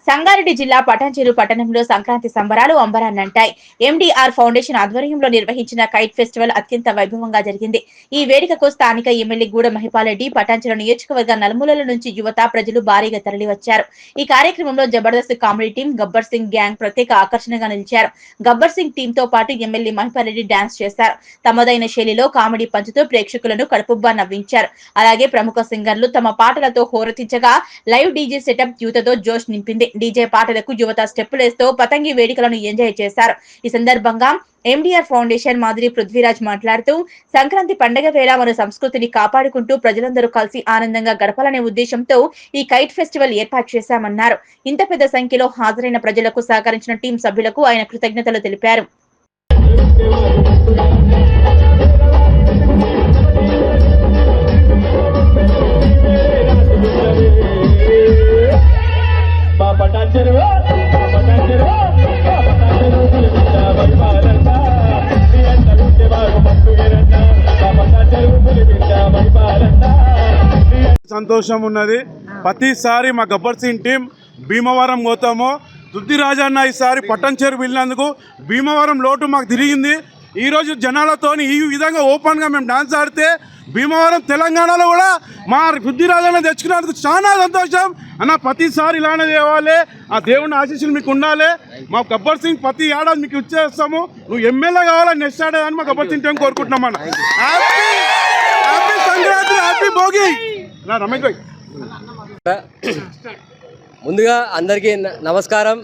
సంగారెడ్డి జిల్లా పటాన్చెరు పట్టణంలో సంక్రాంతి సంబరాలు అంబరాన్నంటాయి. ఎండీఆర్ ఫౌండేషన్ ఆధ్వర్యంలో నిర్వహించిన కైట్ ఫెస్టివల్ అత్యంత వైభవంగా జరిగింది. ఈ వేడుకకు స్థానిక ఎమ్మెల్యే గూడ మహిపాలరెడ్డి, పటాన్చెరు నియోజకవర్గ నలుమూలల నుంచి యువత, ప్రజలు భారీగా తరలివచ్చారు. ఈ కార్యక్రమంలో Jabardasth comedy team, Gabbar Singh gang ప్రత్యేక ఆకర్షణగా నిలిచారు. గబ్బర్ సింగ్ టీం తో పాటు ఎమ్మెల్యే మహిపాలరెడ్డి డాన్స్ చేశారు. తమదైన శైలిలో కామెడీ పంచుతూ ప్రేక్షకులను కడుపుబ్బా నవ్వించారు. అలాగే ప్రముఖ సింగర్లు తమ పాటలతో హోరెత్తించగా లైవ్ డీజే సెటప్ యువతతో జోష్ నింపింది. డీజే పాటలకు యువత స్టెప్పులేస్తూ పతంగి వేడుకలను ఎంజాయ్ చేశారు. ఈ సందర్భంగా ఎండీఆర్ ఫౌండేషన్ మాదిరి పృథ్వీరాజ్ మాట్లాడుతూ, సంక్రాంతి పండుగ వేళ మన సంస్కృతిని కాపాడుకుంటూ ప్రజలందరూ కలిసి ఆనందంగా గడపాలనే ఉద్దేశంతో ఈ కైట్ ఫెస్టివల్ ఏర్పాటు చేశామన్నారు. ఇంత పెద్ద సంఖ్యలో హాజరైన ప్రజలకు సహకరించిన టీం సభ్యులకు ఆయన కృతజ్ఞతలు తెలిపారు. సంతోషం ఉన్నది. ప్రతిసారి మా గబ్బర్ సింగ్ టీం భీమవరం పోతాము. పృథ్వీరాజన్న ఈసారి పటాన్చెరు వెళ్ళినందుకు భీమవరం లోటు మాకు తిరిగింది. ఈరోజు జనాలతో ఈ విధంగా ఓపెన్గా మేము డాన్స్ ఆడితే భీమవరం తెలంగాణలో కూడా మా పృథ్వీరాజన్న తెచ్చుకున్నందుకు చాలా సంతోషం అన్న. ప్రతిసారి ఇలానే తేవాలి. ఆ దేవుని ఆశీస్సులు మీకు ఉండాలి. మా గబ్బర్ సింగ్ ప్రతి ఏడాది మీకు ఇచ్చేస్తాము. నువ్వు ఎమ్మెల్యే కావాలని నెక్స్ట్ ఏడాది అని మా గబ్బర్ సింగ్ టీం కోరుకుంటున్నాం అన్న. Happy Sankranti, happy Bhogi. రమేష్ భాయ్, ముందుగా అందరికీ నమస్కారం.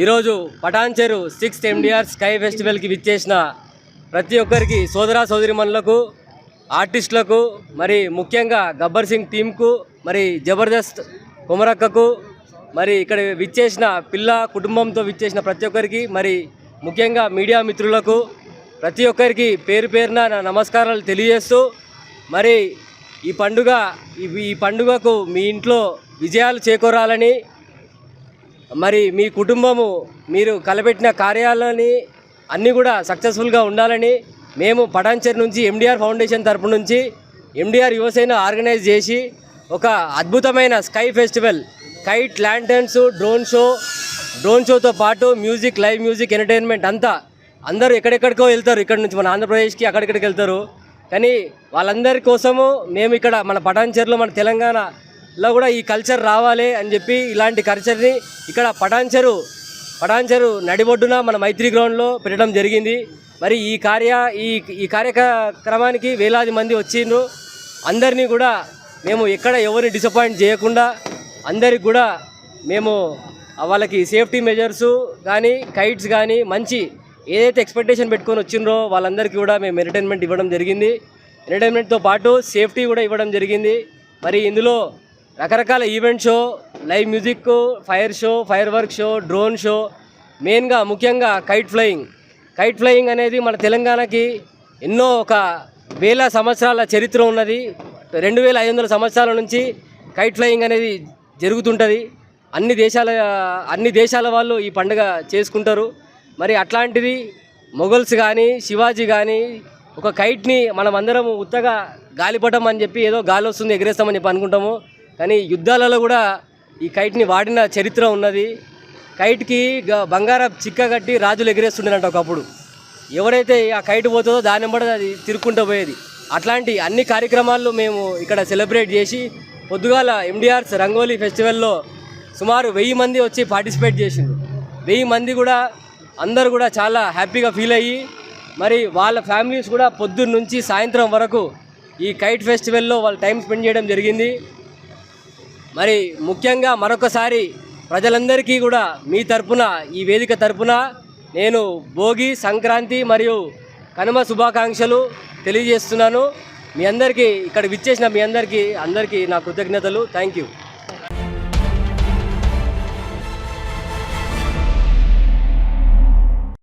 ఈరోజు పటాన్చెరు 6th ఎండీఆర్ స్కై ఫెస్టివల్కి విచ్చేసిన ప్రతి ఒక్కరికి, సోదరా సోదరిమణులకు, ఆర్టిస్టులకు, మరి ముఖ్యంగా గబ్బర్ సింగ్ టీంకు, మరి జబర్దస్త్ కుమరక్కకు, మరి ఇక్కడ విచ్చేసిన పిల్ల కుటుంబంతో విచ్చేసిన ప్రతి ఒక్కరికి, మరి ముఖ్యంగా మీడియా మిత్రులకు ప్రతి ఒక్కరికి పేరు పేరున నా నమస్కారాలు తెలియజేస్తూ, మరి ఈ పండుగకు మీ ఇంట్లో విజయాలు చేకూరాలని, మరి మీ కుటుంబము మీరు కలబెట్టిన కార్యాలని అన్నీ కూడా సక్సెస్ఫుల్గా ఉండాలని మేము పటాన్చెరు నుంచి ఎండీఆర్ ఫౌండేషన్ తరపు నుంచి ఎండీఆర్ యువసేన ఆర్గనైజ్ చేసి ఒక అద్భుతమైన sky festival, kite lanterns, drone షోతో పాటు మ్యూజిక్, లైవ్ మ్యూజిక్, ఎంటర్టైన్మెంట్ అంతా అందరూ ఎక్కడెక్కడికో వెళ్తారు. ఇక్కడ నుంచి మన ఆంధ్రప్రదేశ్కి అక్కడెక్కడికి వెళ్తారు. కానీ వాళ్ళందరి కోసము మేము ఇక్కడ మన పటాన్చెరులో, మన తెలంగాణలో కూడా ఈ కల్చర్ రావాలి అని చెప్పి ఇలాంటి కల్చర్ని ఇక్కడ పటాన్చెరు నడిబొడ్డున మన మైత్రి గ్రౌండ్లో పెట్టడం జరిగింది. మరి ఈ కార్యక్రమానికి వేలాది మంది వచ్చిండ్రు. అందరినీ కూడా మేము ఎక్కడ ఎవరిని డిసప్పాయింట్ చేయకుండా అందరికి కూడా మేము వాళ్ళకి సేఫ్టీ మెజర్సు కానీ, కైట్స్ కానీ, మంచి ఏదైతే ఎక్స్పెక్టేషన్ పెట్టుకొని వచ్చిండ్రో వాళ్ళందరికీ కూడా మేము ఎంటర్టైన్మెంట్ ఇవ్వడం జరిగింది. ఎంటర్టైన్మెంట్తో పాటు సేఫ్టీ కూడా ఇవ్వడం జరిగింది. మరి ఇందులో రకరకాల event show, live music, fire work show, drone show, మెయిన్గా ముఖ్యంగా కైట్ ఫ్లయింగ్ అనేది మన తెలంగాణకి ఎన్నో ఒక వేల సంవత్సరాల చరిత్ర ఉన్నది. 2500 సంవత్సరాల నుంచి కైట్ ఫ్లయింగ్ అనేది జరుగుతుంటుంది. అన్ని దేశాల వాళ్ళు ఈ పండుగ చేసుకుంటారు. మరి అట్లాంటిది మొఘల్స్ కానీ, శివాజీ కానీ ఒక కైట్ని మనం అందరం ఉత్తగా గాలిపటం అని చెప్పి ఏదో గాలి వస్తుంది ఎగరేస్తామని చెప్పి అనుకుంటాము. కానీ యుద్ధాలలో కూడా ఈ కైట్ని వాడిన చరిత్ర ఉన్నది. కైట్కి బంగారం చిక్క కట్టి రాజులు ఎగరేస్తుండేనంట ఒకప్పుడు. ఎవరైతే ఆ కైట్ పోతుందో దాని వెంబడి అది తిరుక్కుంటూ పోయేది. అట్లాంటి అన్ని కార్యక్రమాలు మేము ఇక్కడ సెలబ్రేట్ చేసి, పొద్దుగాల ఎండీఆర్స్ రంగోలీ ఫెస్టివల్లో సుమారు 1000 మంది వచ్చి పార్టిసిపేట్ చేసిండ్రు. 1000 మంది కూడా అందరూ కూడా చాలా హ్యాపీగా ఫీల్ అయ్యి, మరి వాళ్ళ ఫ్యామిలీస్ కూడా పొద్దున్న నుంచి సాయంత్రం వరకు ఈ కైట్ ఫెస్టివల్లో వాళ్ళు టైం స్పెండ్ చేయడం జరిగింది. మరి ముఖ్యంగా మరొకసారి ప్రజలందరికీ కూడా మీ తరపున, ఈ వేదిక తరపున నేను భోగి, సంక్రాంతి మరియు కనుమ శుభాకాంక్షలు తెలియజేస్తున్నాను. మీ అందరికీ, ఇక్కడ విచ్చేసిన మీ అందరికీ నా కృతజ్ఞతలు. Thank you.